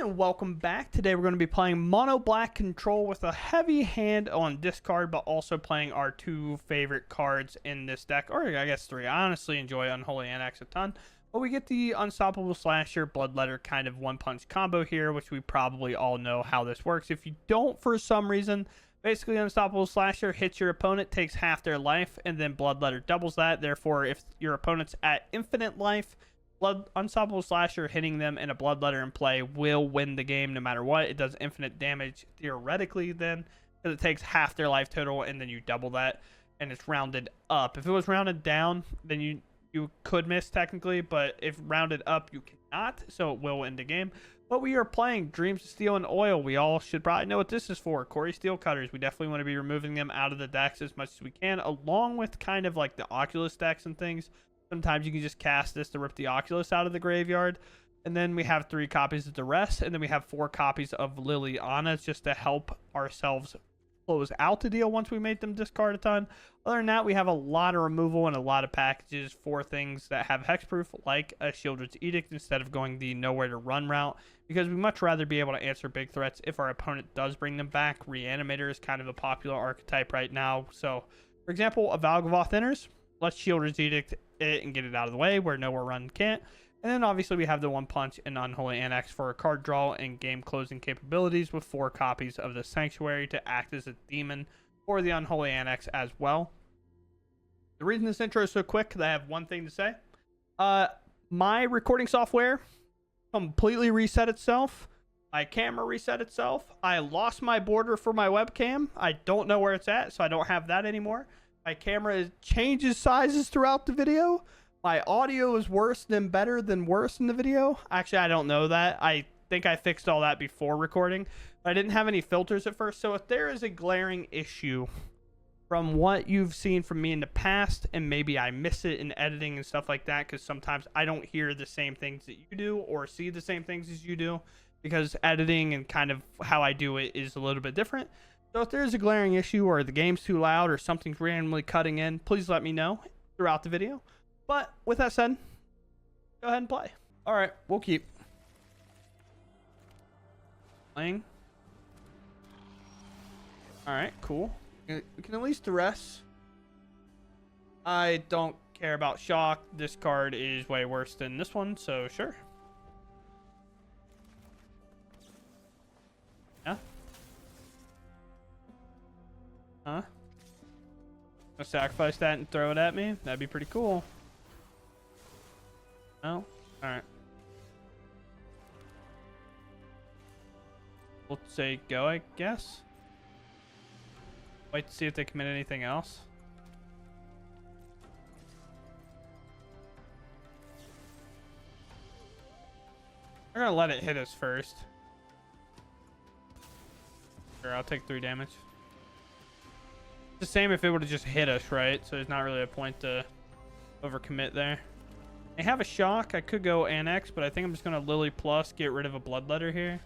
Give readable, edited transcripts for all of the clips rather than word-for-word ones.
and welcome back. Today we're going to be playing mono black control with a heavy hand on discard, but also playing our two favorite cards in this deck, or I guess three. I honestly enjoy Unholy Annex a ton, but we get the Unstoppable Slasher Bloodletter kind of one punch combo here, which we probably all know how this works. If you don't, for some reason, basically Unstoppable Slasher hits your opponent, takes half their life, and then Bloodletter doubles that. Therefore, if your opponent's at infinite life, Unstoppable Slasher hitting them and a Bloodletter in play will win the game no matter what. It does infinite damage theoretically then, because it takes half their life total and then you double that, and it's rounded up. If it was rounded down, then you could miss technically, but if rounded up, you cannot, so it will end the game. But we are playing Dreams of Steel and Oil. We all should probably know what this is for. Quarry Steel Cutters. We definitely want to be removing them out of the decks as much as we can, along with kind of like the Oculus decks and things. Sometimes you can just cast this to rip the Oculus out of the graveyard. And then we have 3 copies of the rest. And then we have 4 copies of Liliana's just to help ourselves close out the deal once we make them discard a ton. Other than that, we have a lot of removal and a lot of packages for things that have hexproof, like a Shieldred's Edict, instead of going the nowhere to run route, because we much rather be able to answer big threats if our opponent does bring them back. Reanimator is kind of a popular archetype right now. So, for example, a Valgavoth enters. Let's Shieldred's Edict it and get it out of the way where nowhere run can't. And then obviously we have the one punch and Unholy Annex for a card draw and game closing capabilities, with 4 copies of the Sanctuary to act as a demon for the Unholy Annex as well. The reason this intro is so quick is I have one thing to say. My recording software completely reset itself. My camera reset itself. I lost my border for my webcam. I don't know where it's at, so I don't have that anymore. My camera changes sizes throughout the video. My audio is worse than better than worse in the video. Actually, I don't know that. I think I fixed all that before recording. But I didn't have any filters at first. So if there is a glaring issue from what you've seen from me in the past, and maybe I miss it in editing and stuff like that, because sometimes I don't hear the same things that you do or see the same things as you do, because editing and kind of how I do it is a little bit different. So if there's a glaring issue or the game's too loud or something's randomly cutting in, please let me know throughout the video. But with that said, go ahead and play. All right, we'll keep playing. All right, cool. We can at least duress. I don't care about shock. This card is way worse than this one, so sure. Yeah. Huh? I'll sacrifice that and throw it at me? That'd be pretty cool. No? Alright. We'll say go, I guess. Wait to see if they commit anything else. We're gonna let it hit us first. Sure, I'll take 3 damage. The same if it would have just hit us, right? So there's not really a point to overcommit there. They have a shock. I could go Annex, but I think I'm just going to Lily Plus, get rid of a Bloodletter here.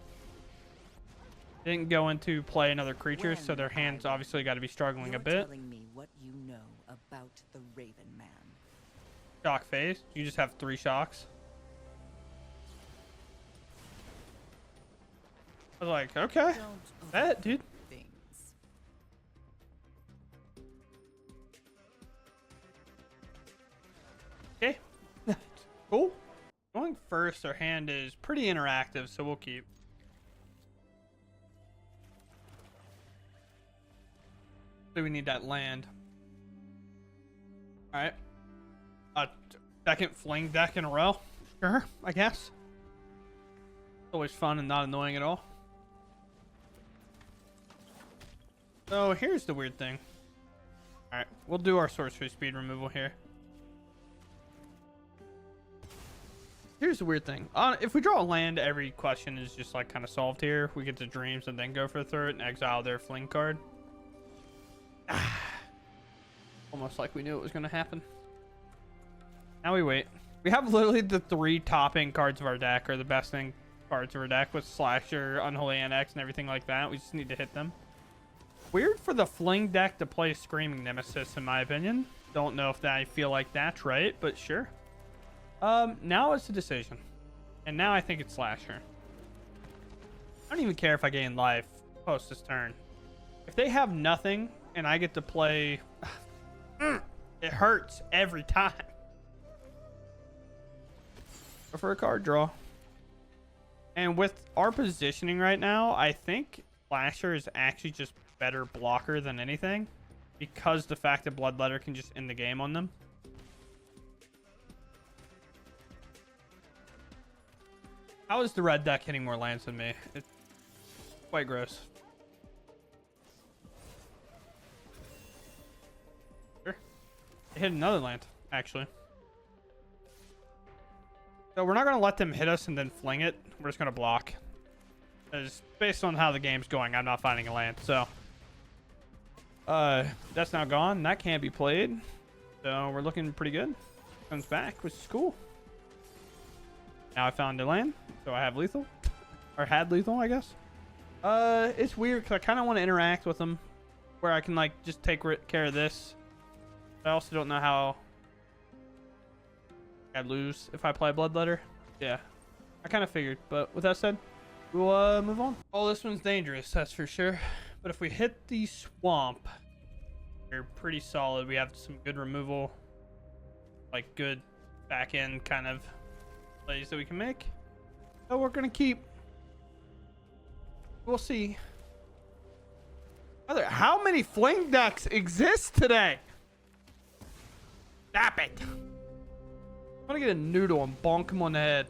Didn't go into play another creature, so their hands obviously got to be struggling a bit. Telling me what you know about the Raven Man. Shock phase. You just have 3 shocks. I was like, okay. That, dude. Okay. Cool. Going first, our hand is pretty interactive, so we'll keep. So we need that land. Alright. Second fling deck in a row. Sure, I guess. It's always fun and not annoying at all. So here's the weird thing. Alright, we'll do our sorcery speed removal here. Here's the weird thing. If we draw a land, every question is just like kind of solved here. We get to Dreams and then go for the third and exile their fling card. Almost like we knew it was going to happen. Now we wait. We have literally the 3 topping cards of our deck, or the best thing cards of our deck, with Slasher, Unholy Annex, and everything like that. We just need to hit them. Weird for the fling deck to play Screaming Nemesis, in my opinion. Don't know if I feel like that's right, but sure. Now it's a decision. And now I think it's Slasher. don't even care if I gain life post this turn. If they have nothing and I get to play, it hurts every time. Go for a card draw. And with our positioning right now, I think Flasher is actually just better blocker than anything, because the fact that Bloodletter can just end the game on them. How is the red deck hitting more lands than me? It's quite gross. Sure. They hit another land, actually. So we're not going to let them hit us and then fling it. We're just going to block. Because based on how the game's going, I'm not finding a land. So that's now gone. That can't be played. So we're looking pretty good. Comes back, which is cool. Now I found a land, so I have lethal. Or had lethal, I guess. It's weird because I kind of want to interact with them, where I can like just take care of this. I also don't know how I'd lose if I play Bloodletter. Yeah, I kind of figured. But with that said, we'll move on. Oh, this one's dangerous, that's for sure. But if we hit the swamp, we're pretty solid. We have some good removal, like good back end kind of plays that we can make. So we're gonna keep. We'll see. How many fling decks exist today? Stop it. I'm gonna get a noodle and bonk him on the head.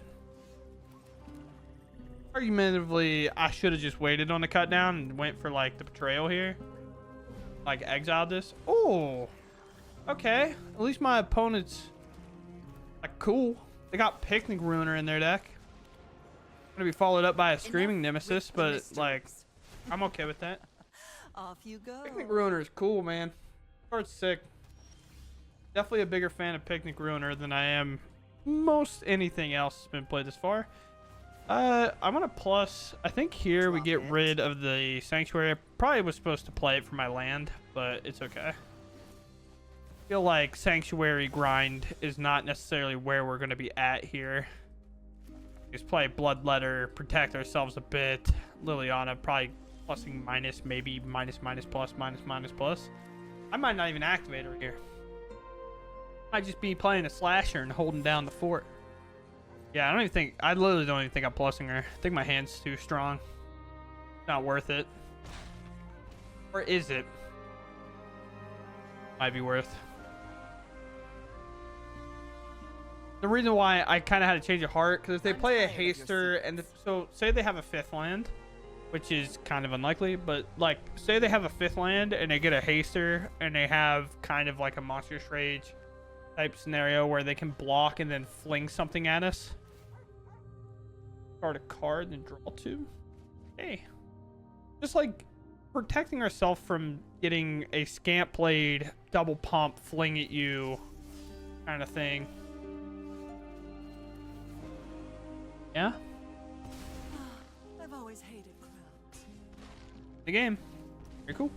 Argumentatively, I should have just waited on the cut down and went for like the betrayal here. Like exiled this. Oh, okay. At least my opponent's like cool. They got Picnic Ruiner in their deck. Gonna be followed up by a Screaming Nemesis, but like, I'm okay with that. Off you go. Picnic Ruiner is cool, man. Card's sick. Definitely a bigger fan of Picnic Ruiner than I am most anything else that's been played this far. I'm gonna plus. I think here we get rid of the Sanctuary. I probably was supposed to play it for my land, but it's okay. I feel like Sanctuary grind is not necessarily where we're gonna be at here. Just play Bloodletter, protect ourselves a bit. Liliana probably plusing minus, maybe minus plus, minus plus. I might not even activate her here. Might just be playing a slasher and holding down the fort. Yeah, I literally don't even think I'm plussing her. I think my hand's too strong. Not worth it. Or is it? Might be worth. The reason why I kind of had to change of heart, because if they play a haster, and so say they have a 5th land, which is kind of unlikely, but like say they have a 5th land and they get a haster and they have kind of like a Monstrous Rage type scenario where they can block and then fling something at us. Start a card, then draw 2. Hey, just like protecting ourselves from getting a Scamp Blade double pump fling at you kind of thing. Yeah. I've always hated crowds. The game. Very cool.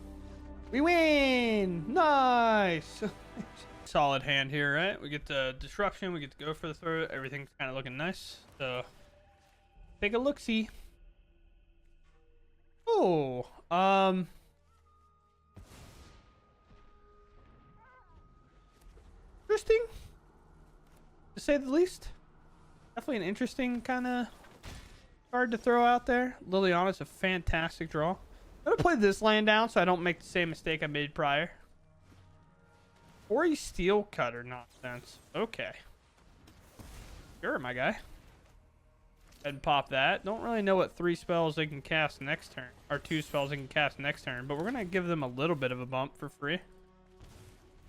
We win. Nice. Solid hand here, right? We get the disruption. We get to go for the throw. Everything's kind of looking nice. So take a look. See. Oh. Interesting, to say the least. Definitely an interesting kind of card to throw out there. Liliana's a fantastic draw. I'm going to play this land down so I don't make the same mistake I made prior. Or a Steel Cutter nonsense. Okay. Sure, my guy. And pop that. Don't really know what 3 spells they can cast next turn. Or 2 spells they can cast next turn. But we're going to give them a little bit of a bump for free.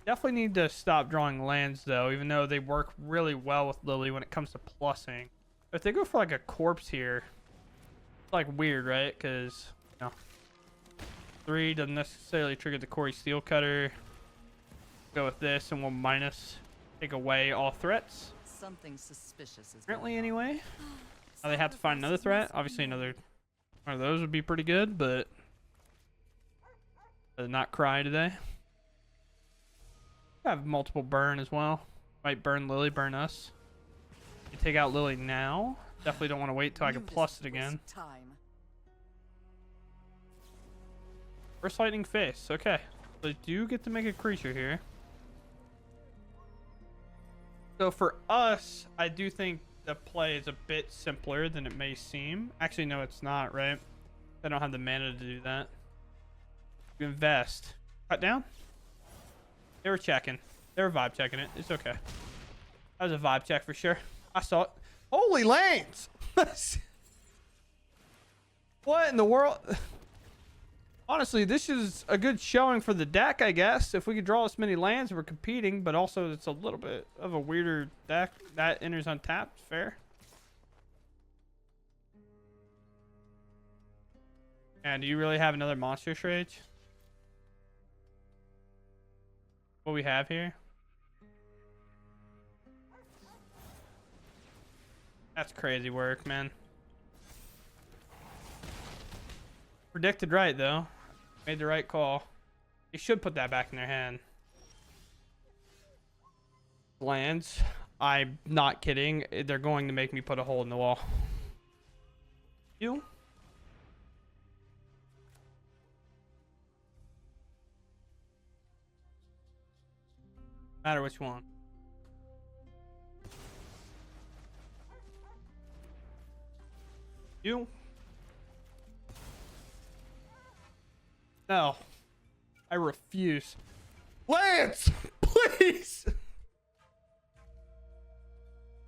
Definitely need to stop drawing lands, though, even though they work really well with Lily when it comes to plussing. If they go for, like, a corpse here, it's, like, weird, right? Because, you know, 3 doesn't necessarily trigger the Corey Steel Cutter. Go with this, and we'll minus, take away all threats. Something suspicious is Apparently, going on. anyway. Now they have to find another threat. Obviously, another one of those would be pretty good, but not cry today. I have multiple burn as well. Might burn Lily, burn us. You take out Lily now. Definitely don't want to wait till I can plus it again. Time. First lightning face. Okay. So I do get to make a creature here. So for us, I do think the play is a bit simpler than it may seem. Actually, no, it's not, right? I don't have the mana to do that. You invest. Cut down? They were checking. They were vibe checking it. It's okay. That was a vibe check for sure. I saw it. Holy lands! What in the world? Honestly, this is a good showing for the deck, I guess. If we could draw this many lands, we're competing, but also it's a little bit of a weirder deck. That enters untapped. Fair. And do you really have another Monstrous Rage? What we have here? That's crazy work, man. Predicted right, though. Made the right call. You should put that back in their hand. Lands. I'm not kidding. They're going to make me put a hole in the wall. You? Matter which one. You? No. I refuse. Lance! Please!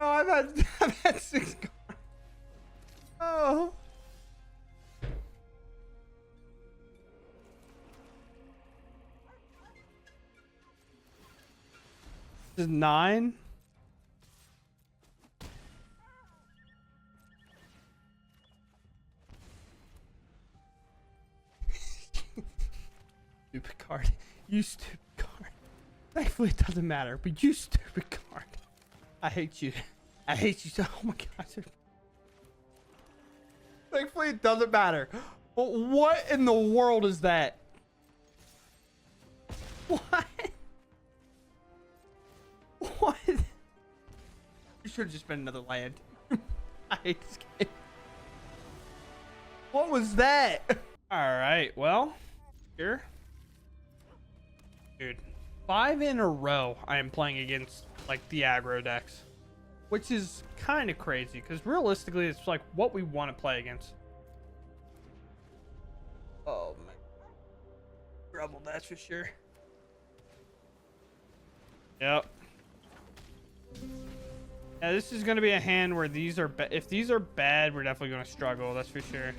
Oh, I've had 6 cards. Oh. This is 9. Stupid card. You stupid card. Thankfully it doesn't matter, but you stupid card. I hate you. I hate you so. Oh my god. Thankfully it doesn't matter. But what in the world is that? What? What? You should have just been another land. I hate this game. What was that? Alright, well. Here. Dude, 5 in a row I am playing against like the aggro decks, which is kind of crazy because realistically it's like what we want to play against. Oh my, trouble, that's for sure. Yep. Yeah, this is going to be a hand where these are if these are bad, we're definitely going to struggle, that's for sure.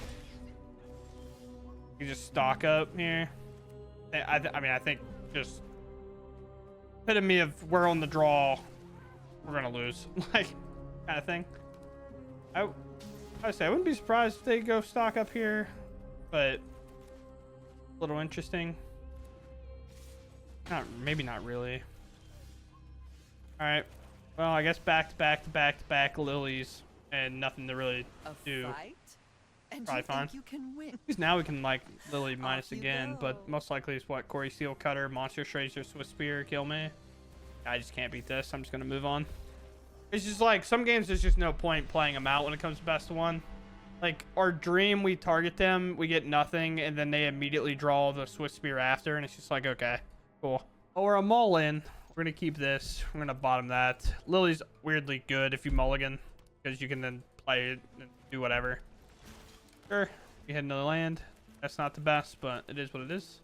You just stock up here. I mean, I think just epitome of we're on the draw, we're gonna lose, like kind of thing. I say I wouldn't be surprised if they go stock up here, but a little interesting. Maybe not really. All right, well I guess back to back lilies and nothing to really do. Fight? And Probably you fine. think you can win? Because now we can like Lily minus you again, go. but most likely it's what Corey Steel Cutter, Monster Tracer, Swiss Spear, kill me. I just can't beat this. I'm just gonna move on. It's just like some games there's just no point playing them out when it comes to best of one. Like our dream, we target them, we get nothing, and then they immediately draw the Swiss Spear after, and it's just like okay, cool. Oh, we're a mulligan. We're gonna keep this. We're gonna bottom that. Lily's weirdly good if you mulligan because you can then play it and do whatever. Sure, you hit another land. That's not the best, but it is what it is.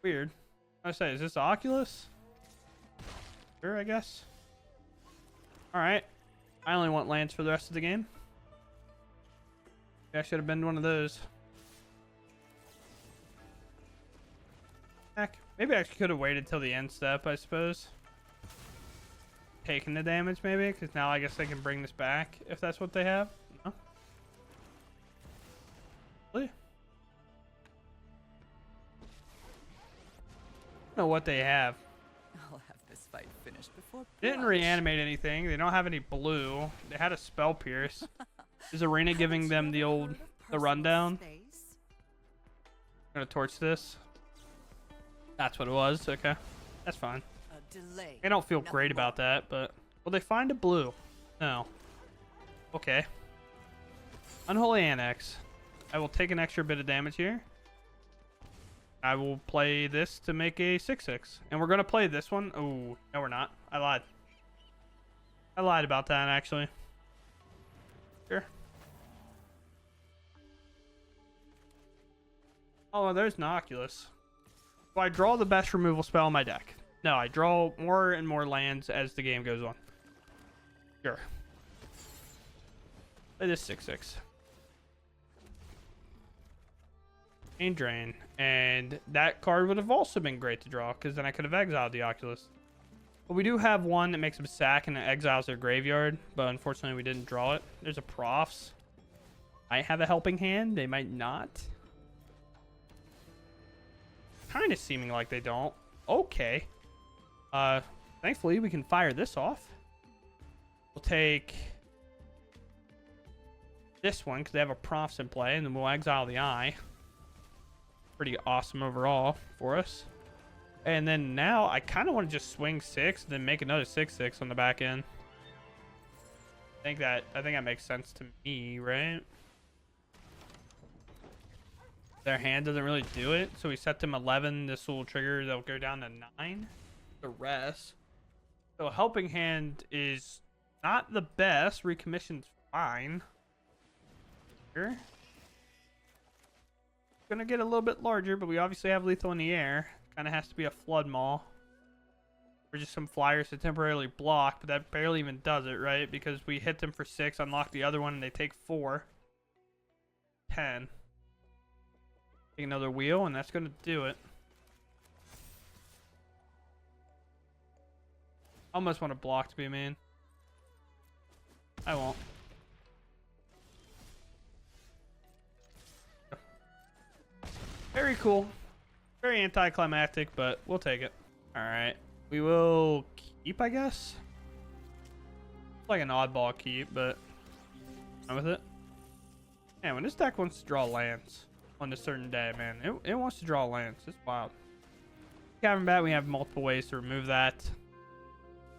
Weird. I say, is this Oculus? Sure, I guess. Alright. I only want lands for the rest of the game. Maybe I should have been one of those. Heck, maybe I could have waited till the end step, I suppose. Taking the damage maybe, because now I guess they can bring this back if that's what they have. No? Really? I don't know what they have. I'll have this fight finished before. They didn't brunch. reanimate anything. They don't have any blue. They had a spell pierce. Is Arena giving them the old rundown? Space? I'm gonna torch this. That's what it was. Okay, that's fine. A delay. I don't feel Nothing great more. about that, but will they find a blue? No. Okay. Unholy Annex. I will take an extra bit of damage here. I will play this to make a 6/6. And we're going to play this one. Oh, no, we're not. I lied. I lied about that, actually. Sure. Oh, there's Noculus. So I draw the best removal spell in my deck. No, I draw more and more lands as the game goes on. Sure. Play this 6/6. Drain. And that card would have also been great to draw, because then I could have exiled the Oculus. But we do have one that makes them sack and it exiles their graveyard, but unfortunately we didn't draw it. There's a Profs. I have a helping hand. They might not. Kind of seeming like they don't. Okay. Thankfully we can fire this off. We'll take this one because they have a Profs in play, and then we'll exile the Eye. Pretty awesome overall for us. And then now I kind of want to just swing 6 and then make another 6/6 on the back end. I think that makes sense to me, right? Their hand doesn't really do it, so we set them 11. This will trigger, they'll go down to 9. The rest. So helping hand is not the best. Recommission's fine. Here. Gonna get a little bit larger, but we obviously have lethal in the air. Kind of has to be a Flood Maul. Or just some flyers to temporarily block, but that barely even does it, right? Because we hit them for 6, unlock the other one, and they take 4. 10. Take another wheel, and that's gonna do it. Almost want to block to be mean. I won't. Very cool. Very anticlimactic, but we'll take it. Alright. We will keep, I guess. It's like an oddball keep, but I'm with it. Man, when this deck wants to draw lands on a certain day, man, it wants to draw lands. It's wild. Cavern Bat, we have multiple ways to remove that.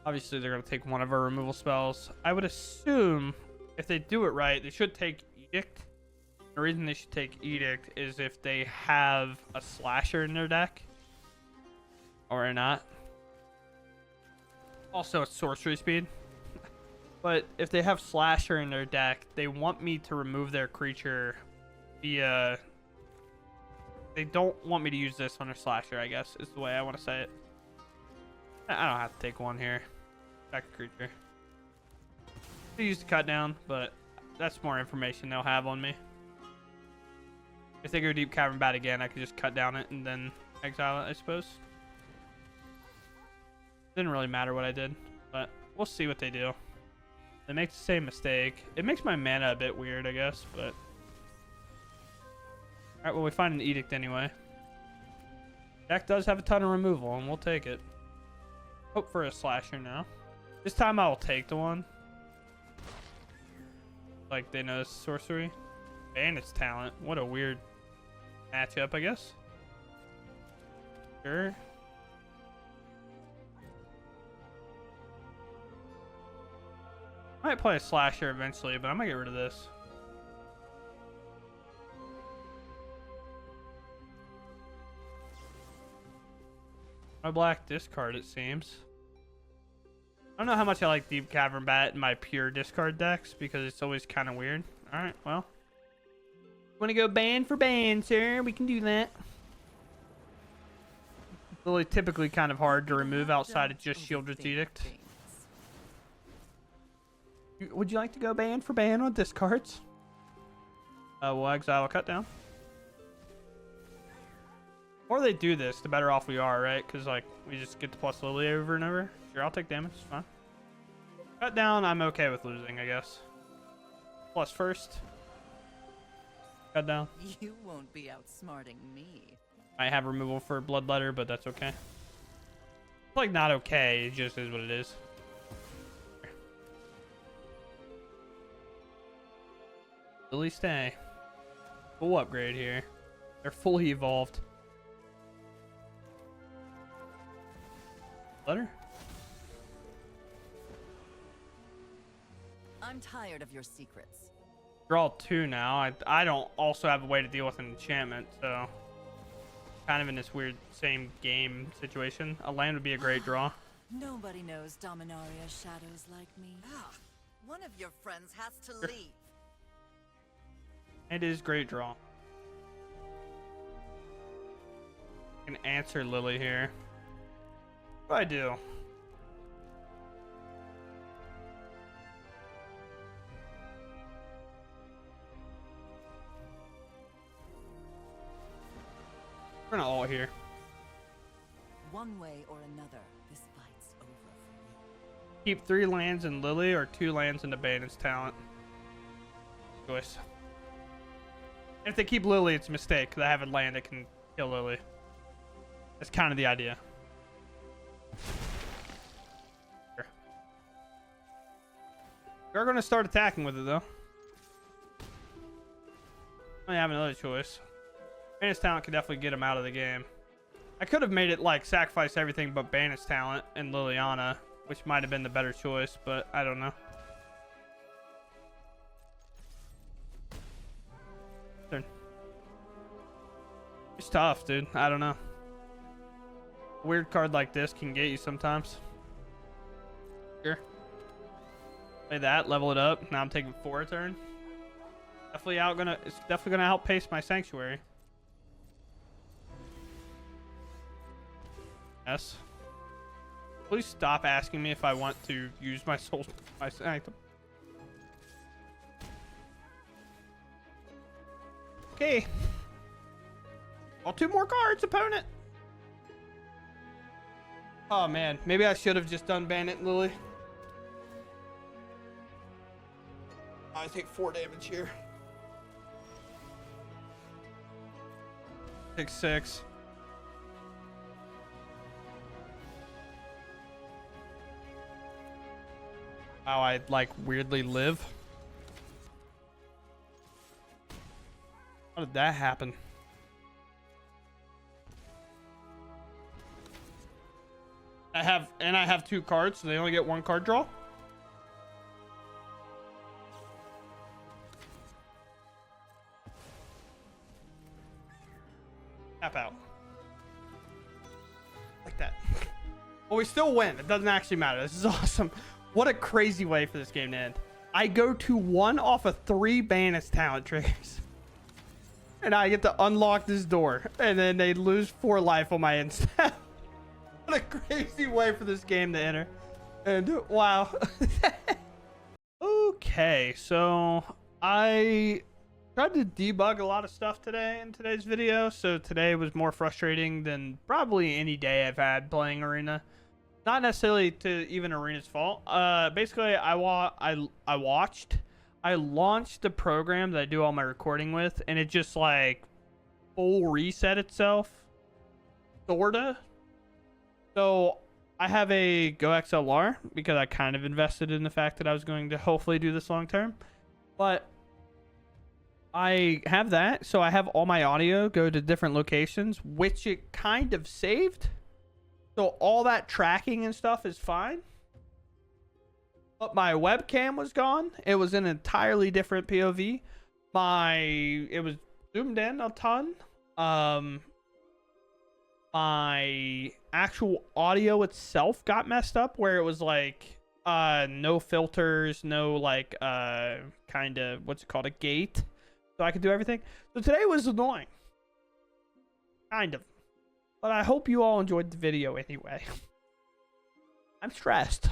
Obviously, they're going to take one of our removal spells. I would assume if they do it right, they should take Edict. The reason they should take Edict is if they have a Slasher in their deck. Or not. Also, it's sorcery speed. But if they have Slasher in their deck, they want me to remove their creature via... They don't want me to use this on their Slasher, I guess, is the way I want to say it. I don't have to take one here. Back a creature. They use the cut down, but that's more information they'll have on me. If they go deep Cavern Bat again, I could just cut down it and then exile it, I suppose. Didn't really matter what I did, but we'll see what they do. They make the same mistake. It makes my mana a bit weird, I guess, but... Alright, well, we find an Edict anyway. Deck does have a ton of removal, and we'll take it. Hope for a Slasher now. This time I will take the one. Like, they know it's sorcery. And it's talent. What a weird matchup, I guess. Sure. Might play a Slasher eventually, but I'm gonna get rid of this. My black discard, it seems. I don't know how much I like Deep Cavern Bat in my pure discard decks because it's always kind of weird. Alright, well. Want to go ban for ban, sir? We can do that. Really typically kind of hard to remove outside of just Shieldred's Edict. Would you like to go ban for ban on discards? We'll exile a cut down. The more they do this, the better off we are, right? Because, like, we just get to plus Lily over and over. Sure, I'll take damage. It's fine. Cut down, I'm okay with losing, I guess. Plus first. Cut down. You won't be outsmarting me. I have removal for Bloodletter, but that's okay. It's like not okay, it just is what it is. Lily stay. Full upgrade here. They're fully evolved. Letter? I'm tired of your secrets. Draw 2 now. I don't also have a way to deal with an enchantment, so kind of in this weird same game situation. A land would be a great draw. Nobody knows Dominaria's shadows like me. Ah, one of your friends has to leave. It is great draw. Can answer Lily here. What do I do? We're gonna ult here. One way or another, this fight's over for you. Keep 3 lands in Lily or 2 lands into Banner's talent. Choice. If they keep Lily, it's a mistake because I have a land that can kill Lily. That's kind of the idea. Here. We're going to start attacking with it, though. I have another choice. Banner's talent could definitely get him out of the game. I could have made it like sacrifice everything but Banner's talent and Liliana, which might have been the better choice, but I don't know. Turn. It's tough, dude. I don't know. A weird card like this can get you sometimes. Sure. Play that, level it up. Now I'm taking 4 a turn. It's definitely gonna outpace my Sanctuary. Yes. Please stop asking me if I want to use my soul, my sanctum. Okay. Well, 2 more cards, opponent. Oh man, maybe I should have just done Bandit Lily. I take 4 damage here. Take 6. Wow, I like weirdly live. How did that happen? I have 2 cards, so they only get 1 card draw. Tap out. Like that. Well, we still win. It doesn't actually matter. This is awesome. What a crazy way for this game to end. I go to 1 off of 3 Banner's talent triggers. And I get to unlock this door. And then they lose 4 life on my instant. What a crazy way for this game to enter. And wow. Okay, so I tried to debug a lot of stuff today in today's video. So today was more frustrating than probably any day I've had playing Arena. Not necessarily to even Arena's fault. Basically, I launched the program that I do all my recording with, and it just like full reset itself, sorta. So I have a Go XLR because I kind of invested in the fact that I was going to hopefully do this long term, but I have that, so I have all my audio go to different locations, which it kind of saved. So all that tracking and stuff is fine. But my webcam was gone. It was an entirely different POV. It was zoomed in a ton. My actual audio itself got messed up where it was like no filters, no like kind of what's it called, a gate. So I could do everything. So today was annoying. Kind of. But I hope you all enjoyed the video anyway. I'm stressed.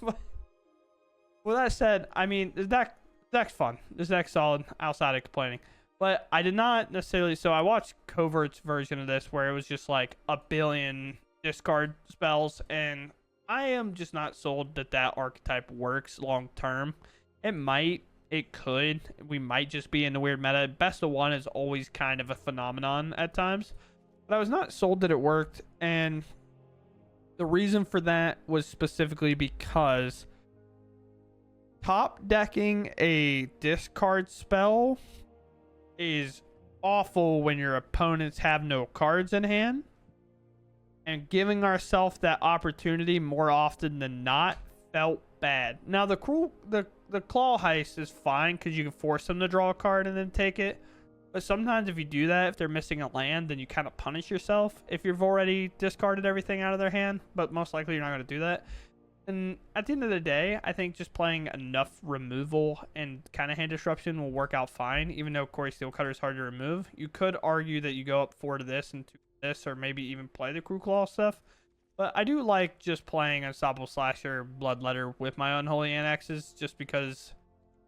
With that said, I mean, this deck's fun. This deck's solid outside of complaining. But I did not necessarily... So I watched Covert's version of this where it was just like a billion discard spells. And I am just not sold that that archetype works long term. It might. It could. We might just be in the weird meta. Best of one is always kind of a phenomenon at times. But I was not sold that it worked, and the reason for that was specifically because top decking a discard spell is awful when your opponents have no cards in hand, and giving ourselves that opportunity more often than not felt bad. Now the claw heist is fine because you can force them to draw a card and then take it. But sometimes if you do that, if they're missing a land, then you kind of punish yourself if you've already discarded everything out of their hand. But most likely you're not going to do that. And at the end of the day, I think just playing enough removal and kind of hand disruption will work out fine, even though Quarry Steel Cutter is hard to remove. You could argue that you go up 4 to this and 2 to this, or maybe even play the Crew Claw stuff. But I do like just playing Unstoppable Slasher, Bloodletter with my Unholy Annexes, just because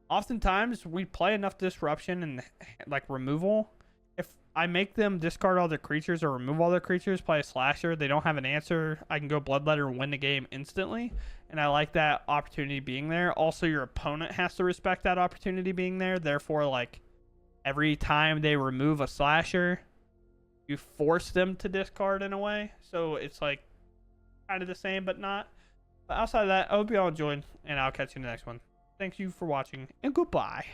oftentimes we play enough disruption and like removal. If I make them discard all their creatures or remove all their creatures, play a Slasher, they don't have an answer, I can go Bloodletter and win the game instantly. And I like that opportunity being there. Also, your opponent has to respect that opportunity being there. Therefore, like, every time they remove a Slasher, you force them to discard in a way. So it's like kind of the same, but not. But outside of that, I hope you all enjoyed, and I'll catch you in the next one. Thank you for watching, and goodbye.